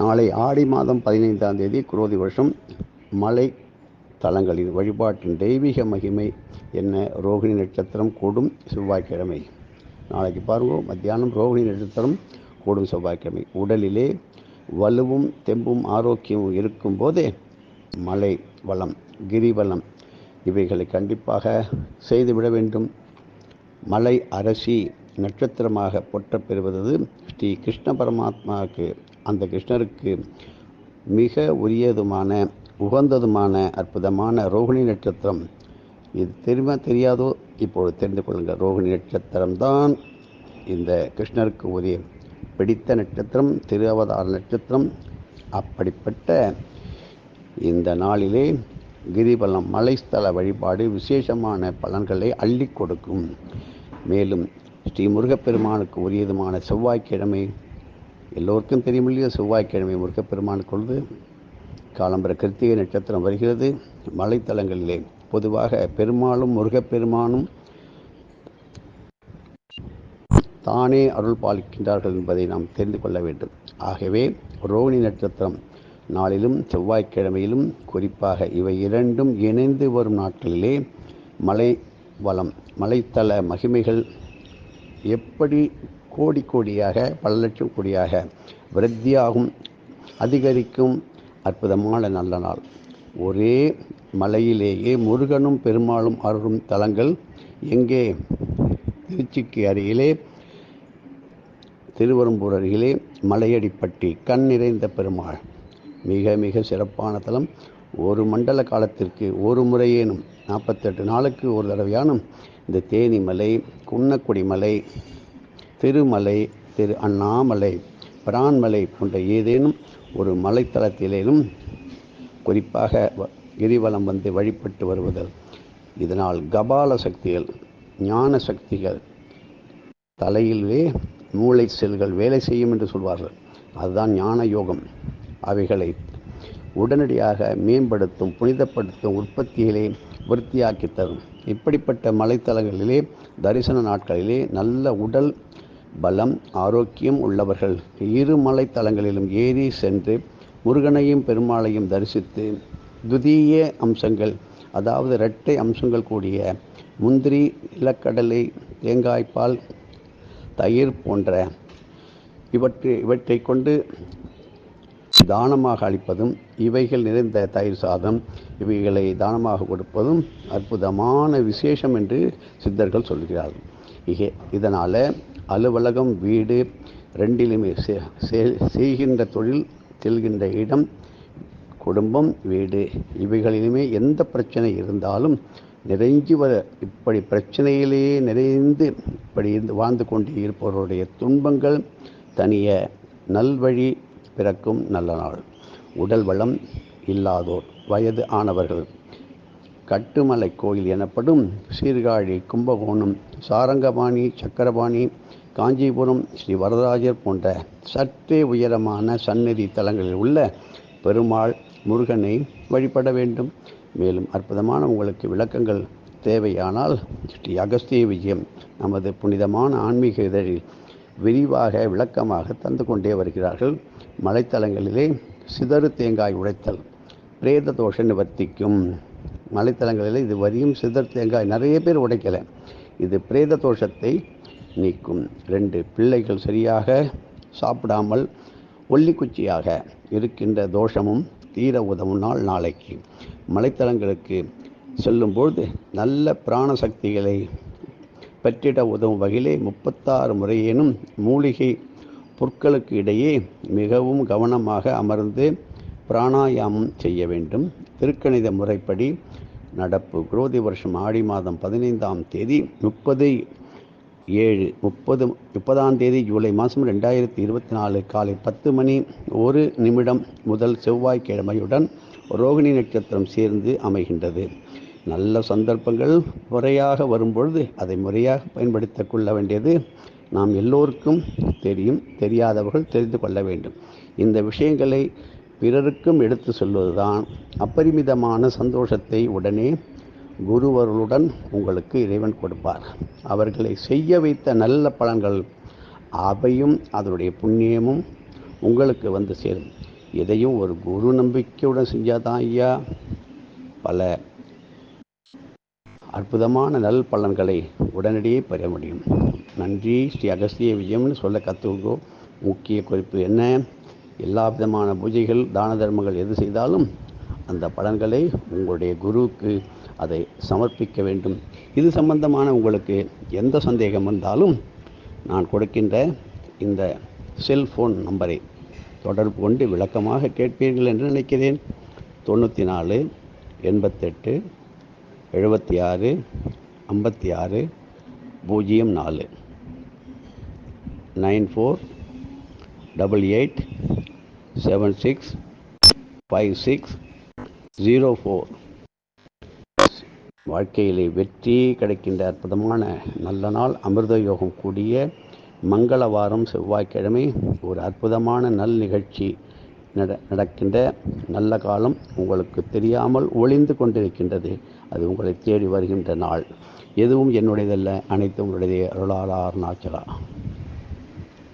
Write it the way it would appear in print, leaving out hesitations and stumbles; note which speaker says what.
Speaker 1: நாளை ஆடி மாதம் 15ஆம் தேதி குரோதி வருஷம் மலை தலங்களின் வழிபாட்டின் தெய்வீக மகிமை என்ன? ரோகிணி நட்சத்திரம் கூடும் செவ்வாய்க்கிழமை. நாளைக்கு பாருங்க, மத்தியானம் ரோகிணி நட்சத்திரம் கூடும் செவ்வாய்க்கிழமை. உடலிலே வலுவும் தெம்பும் ஆரோக்கியமும் இருக்கும் போதே மலை வளம், கிரிவலம் இவைகளை கண்டிப்பாக செய்துவிட வேண்டும். மலை அரசி நட்சத்திரமாக போற்றப் பெறுவது ஸ்ரீ கிருஷ்ண பரமாத்மாவுக்கு, அந்த கிருஷ்ணருக்கு மிக உரியதுமான உகந்ததுமான அற்புதமான ரோகிணி நட்சத்திரம். இது தெரியாதோ? இப்பொழுது தெரிந்து கொள்ளுங்கள். ரோகிணி நட்சத்திரம்தான் இந்த கிருஷ்ணருக்கு உரிய பிடித்த நட்சத்திரம், திரு அவதார நட்சத்திரம். அப்படிப்பட்ட இந்த நாளிலே கிரிவலம், மலைஸ்தல வழிபாடு விசேஷமான பலன்களை அள்ளி கொடுக்கும். மேலும் ஸ்ரீ முருகப்பெருமானுக்கு உரியதுமான செவ்வாய்க்கிழமை, எல்லோருக்கும் தெரியும் இல்லையா? செவ்வாய்க்கிழமை முருகப்பெருமானுக்கு உள்ளது. காலம்பர கிருத்திகை நட்சத்திரம் வருகிறது. மலைத்தலங்களிலே பொதுவாக பெருமாளும் முருகப்பெருமானும் தானே அருள் பாலிக்கின்றார்கள் என்பதை நாம் தெரிந்து கொள்ள வேண்டும். ஆகவே ரோகிணி நட்சத்திரம் நாளிலும் செவ்வாய்க்கிழமையிலும், குறிப்பாக இவை இரண்டும் இணைந்து வரும் நாட்களிலே மலை வளம், மலைத்தல மகிமைகள் எப்படி கோடி கோடியாக, பல லட்சம் கோடியாக விருத்தியாகும், அதிகரிக்கும் அற்புதமான நல்ல நாள். ஒரே மலையிலேயே முருகனும் பெருமாளும் அருளும் தலங்கள் எங்கே? திருச்சிக்கு அருகிலே, திருவெரும்பூர் அருகிலே மலையடிப்பட்டி கண் நிறைந்த பெருமாள் மிக மிக சிறப்பான தலம். ஒரு மண்டல காலத்திற்கு ஒரு முறையேனும் 48 நாளுக்கு ஒரு தடவையானும் இந்த தேனிமலை, குன்னக்குடி மலை, திருமலை, திரு அண்ணாமலை, பிரான்மலை போன்ற ஏதேனும் ஒரு மலைத்தலத்திலேனும் குறிப்பாக கிரிவலம் வந்து வழிபட்டு வருவது. இதனால் கபால சக்திகள், ஞான சக்திகள், தலையிலே மூளை செல்கள் வேலை செய்யும் என்று சொல்வார்கள். அதுதான் ஞான யோகம். அவைகளை உடனடியாக மேம்படுத்தும், புனிதப்படுத்தும், உற்பத்தியிலே விருத்தியாக்கி தரும். இப்படிப்பட்ட மலைத்தலங்களிலே தரிசன நாட்களிலே நல்ல உடல் பலம், ஆரோக்கியம் உள்ளவர்கள் இரு மலைத்தலங்களிலும் ஏறி சென்று முருகனையும் பெருமாளையும் தரிசித்து துதிய அம்சங்கள், அதாவது இரட்டை அம்சங்கள் கூடிய முந்திரி, நிலக்கடலை, தேங்காய்பால், தயிர் போன்ற இவற்றை கொண்டு தானமாக அளிப்பதும், இவைகள் நிறைந்த தயிர் சாதம் இவைகளை தானமாக கொடுப்பதும் அற்புதமான விசேஷம் என்று சித்தர்கள் சொல்கிறார்கள். இதனால் அலுவலகம், வீடு ரெண்டிலுமே செய்கின்ற தொழில், செல்கின்ற இடம், குடும்பம், வீடு இவைகளிலுமே எந்த பிரச்சனை இருந்தாலும் நிறைஞ்சு இப்படி பிரச்சனையிலேயே நிறைந்து இப்படி வாழ்ந்து கொண்டு இருப்பவருடைய துன்பங்கள் தனிய நல்வழி பிறக்கும் நல்ல நாள். உடல் வளம் இல்லாதோர், வயது ஆனவர்கள் கட்டுமலை கோயில் எனப்படும் சீர்காழி, கும்பகோணம், சாரங்கபாணி, சக்கரபாணி, காஞ்சிபுரம், ஸ்ரீ வரதராஜர் போன்ற சற்றே உயரமான சந்நிதி தலங்களில் உள்ள பெருமாள் முருகனை வழிபட வேண்டும். மேலும் அற்புதமான உங்களுக்கு விளக்கங்கள் தேவையானால் ஸ்ரீ அகஸ்திய விஜயம் நமது புனிதமான ஆன்மீக இதழில் விரிவாக விளக்கமாக தந்து கொண்டே வருகிறார்கள். மலைத்தலங்களிலே சிதறு தேங்காய் உடைத்தல் பிரேத தோஷ நிவர்த்திக்கும். மலைத்தலங்களிலே இது வரியும் சிதறு தேங்காய் நிறைய பேர் உடைக்கலை. இது பிரேத தோஷத்தை நீக்கும். 2 பிள்ளைகள் சரியாக சாப்பிடாமல் ஒல்லிக்குச்சியாக இருக்கின்ற தோஷமும் தீர உதவும் நாள் நாளைக்கு. மலைத்தலங்களுக்கு செல்லும்போது நல்ல பிராண சக்திகளை பெற்றிட உதவும் வகையிலே 36 முறையேனும் மூலிகை பொருட்களுக்கு இடையே மிகவும் கவனமாக அமர்ந்து பிராணாயாமம் செய்ய வேண்டும். திருக்கணித முறைப்படி நடப்பு குரோதி வருஷம் ஆடி மாதம் 15ஆம் தேதி 30ஆம் தேதி ஜூலை மாதம் 2024 காலை 10:01 முதல் செவ்வாய்க்கிழமையுடன் ரோகிணி நட்சத்திரம் சேர்ந்து அமைகின்றது. நல்ல சந்தர்ப்பங்கள் முறையாக வரும்பொழுது அதை முறையாக பயன்படுத்திக் கொள்ள வேண்டியது நாம் எல்லோருக்கும் தெரியும். தெரியாதவர்கள் தெரிந்து கொள்ள வேண்டும். இந்த விஷயங்களை பிறருக்கும் எடுத்து சொல்வதுதான் அப்பரிமிதமான சந்தோஷத்தை உடனே குருவருளுடன் உங்களுக்கு இறைவன் கொடுப்பார். அவர்களை செய்ய வைத்த நல்ல பலன்கள் அவையும் அதனுடைய புண்ணியமும் உங்களுக்கு வந்து சேரும். எதையும் ஒரு குரு நம்பிக்கையுடன் செஞ்சாதான் ஐயா பல அற்புதமான நல் பலன்களை உடனடியே பெற முடியும். நன்றி. ஸ்ரீ அகஸ்திய விஜயம்னு சொல்ல கற்றுக்கோ. முக்கிய குறிப்பு என்ன? எல்லா விதமான பூஜைகள் தான தர்மங்கள் எது செய்தாலும் அந்த பலன்களை உங்களுடைய குருவுக்கு அதை சமர்ப்பிக்க வேண்டும். இது சம்பந்தமான உங்களுக்கு எந்த சந்தேகம் வந்தாலும் நான் கொடுக்கின்ற இந்த செல்போன் நம்பரை தொடர்பு கொண்டு விளக்கமாக கேட்பீர்கள் என்று நினைக்கிறேன். 94 88 76 56 04 94 88 76 56 04. வாழ்க்கையிலே வெற்றி கிடைக்கின்ற அற்புதமான நல்ல நாள், அமிர்த யோகம் கூடிய மங்களவாரம் செவ்வாய்க்கிழமை ஒரு அற்புதமான நல் நிகழ்ச்சி நடக்கின்ற நல்ல காலம் உங்களுக்கு தெரியாமல் ஒளிந்து கொண்டிருக்கின்றது. அது உங்களை தேடி வருகின்ற நாள். எதுவும் என்னுடையதல்ல, அனைத்தும் உங்களுடைய அருளாளர் அருணாச்சலா.